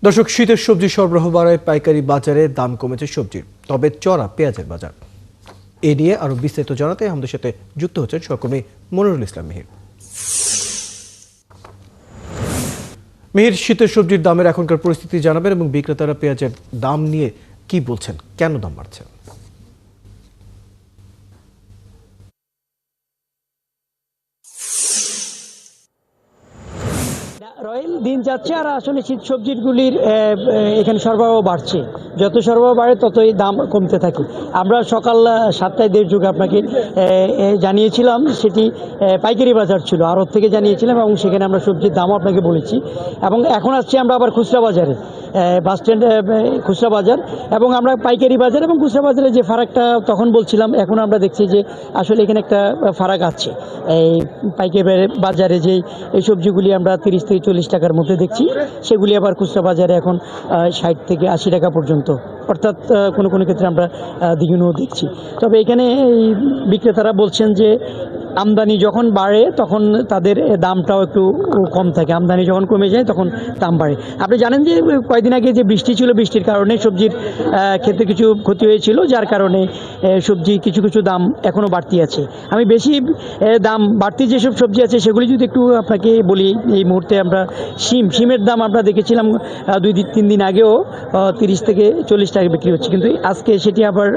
দর্শক, শীতের সবজি সরবরাহ বাড়ায় পাইকারি বাজারে দাম কমেছে সবজির, তবে চড়া পেঁয়াজের বাজার। এ নিয়ে আরো বিস্তারিত জানাতে আমাদের সাথে যুক্ত হচ্ছেন সহকর্মী মনিরুল ইসলাম মিহির। মিহির, শীতের সবজির দামের এখনকার পরিস্থিতি জানাবেন এবং বিক্রেতারা পেঁয়াজের দাম নিয়ে কি বলছেন, কেন দাম বাড়ছে? রয়েল দিন যাচ্ছে আর আসলে শীত সবজিগুলির এখানে সরবরাহ বাড়ছে। যত সরবরাহ বাড়ে ততই দাম কমতে থাকে। আমরা সকাল 7টায় দেড় যুগে আপনাকে জানিয়েছিলাম, সেটি পাইকারি বাজার ছিল, আড়ত থেকে জানিয়েছিলাম এবং সেখানে আমরা সবজির দামও আপনাকে বলেছি। এবং এখন আসছি আমরা আবার খুচরা বাজারে, বাস স্ট্যান্ড খুচরা বাজার, এবং আমরা পাইকারি বাজার এবং খুচরা বাজারে যে ফারাকটা তখন বলছিলাম, এখন আমরা দেখছি যে আসলে এখানে একটা ফারাক আছে। এই পাইকারি বাজারে যে এই সবজিগুলি আমরা 30 থেকে 40 টাকার মধ্যে দেখছি, সেগুলি আবার খুচরা বাজারে এখন 60 থেকে 80 টাকা পর্যন্ত, অর্থাৎ কোনো কোনো ক্ষেত্রে আমরা দ্বিগুণও দেখছি। তবে এখানে এই বিক্রেতারা বলছেন যে আমদানি যখন বাড়ে তখন তাদের দামটাও একটু কম থাকে, আমদানি যখন কমে যায় তখন দাম বাড়ে। আপনি জানেন যে কয়েকদিন আগে যে বৃষ্টি ছিল, বৃষ্টির কারণে সবজির ক্ষেত্রে কিছু ক্ষতি হয়েছিল, যার কারণে সবজি কিছু কিছু দাম এখনও বাড়তি আছে। আমি বেশি দাম বাড়তি যেসব সবজি আছে সেগুলি যদি একটু আপনাকে বলি, এই মুহূর্তে আমরা শিমের দাম আমরা দেখেছিলাম 2-3 দিন আগেও 30 থেকে 40 টাকা বিক্রি হচ্ছে, কিন্তু আজকে সেটি আবার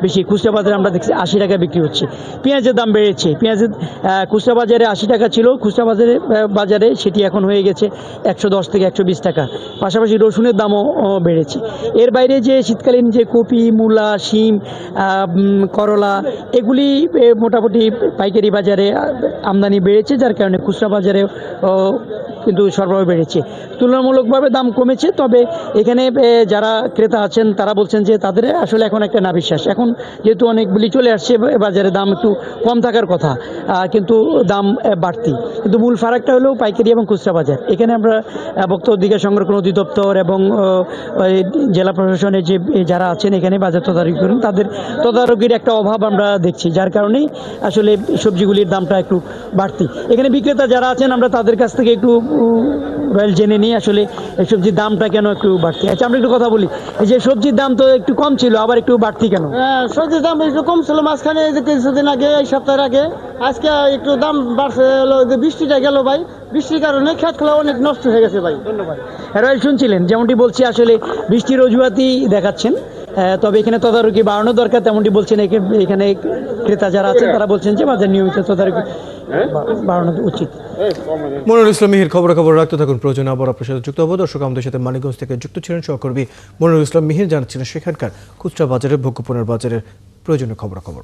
বেশি। খুচরা বাজারে আমরা দেখছি 80 টাকা বিক্রি হচ্ছে। পেঁয়াজের দাম বেড়েছে, পেঁয়াজের খুচরা বাজারে 80 টাকা ছিল, খুচরা বাজারে সেটি এখন হয়ে গেছে 110 থেকে 120 টাকা। পাশাপাশি রসুনের দামও বেড়েছে। এর বাইরে যে শীতকালীন যে কপি, মূলা, শিম, করলা, এগুলি মোটামুটি পাইকারি বাজারে আমদানি বেড়েছে, যার কারণে খুচরা বাজারে কিন্তু সরবরাহ বেড়েছে। তুলনামূলকভাবে দাম কমেছে, তবে এখানে যারা ক্রেতা আছেন তারা বলছেন যে তাদের আসলে এখন একটা নাভিশ্বাস, এখন যেহেতু অনেকগুলি চলে আসছে বাজারে, দাম একটু কম থাকার কথা, কিন্তু দাম বাড়তি। কিন্তু মূল ফারাকটা হলো পাইকারি এবং খুচরা বাজার। এখানে আমরা ভোক্তা অধিকার সংরক্ষণ অধিদপ্তর এবং জেলা প্রশাসনের যে যারা আছেন এখানে বাজার তদারকি করেন, তাদের তদারকির একটা অভাব আমরা দেখছি, যার কারণেই আসলে সবজিগুলির দামটা একটু বাড়তি। এখানে বিক্রেতা যারা আছেন আমরা তাদের কাছ থেকে একটু জেনে নিই আসলে এই সবজির দামটা কেন একটু বাড়তি। আচ্ছা, আমরা একটু কথা বলি, এই যে সবজির দাম তো একটু কম ছিল, আবার একটু বাড়তি কেন? সবজির দাম একটু কম ছিল মাঝখানে, কিছুদিন আগে, এই সপ্তাহের আগে। আজকে একটু দাম বাড়ছে হলো যে বৃষ্টিটা গেল ভাই, বৃষ্টির কারণে খেতগুলো অনেক নষ্ট হয়ে গেছে ভাই। ধন্যবাদ। রয়েল, শুনছিলেন যেমনটি বলছি, আসলে বৃষ্টির অজুহাতই দেখাচ্ছেন, তবে এখানে তদারকি বাড়ানো দরকার, তেমনটি বলছেন এখানে ক্রেতা যারা আছেন তারা বলছেন যে বাজার নিয়মিত তদারকি বাড়ানো উচিত। মনিরুল ইসলাম মিহির, খবর রাখতে থাকুন। প্রয়োজনে আবার আপনার সাথে যুক্ত হবো। দর্শক, আমাদের সাথে মানিকগঞ্জ থেকে যুক্ত ছিলেন সহকর্মী মনিরুল ইসলাম মিহির, জানাচ্ছিলেন সেখানকার খুচরা বাজারের, ভোগ্যপণ্যের বাজারের প্রয়োজনীয় খবর।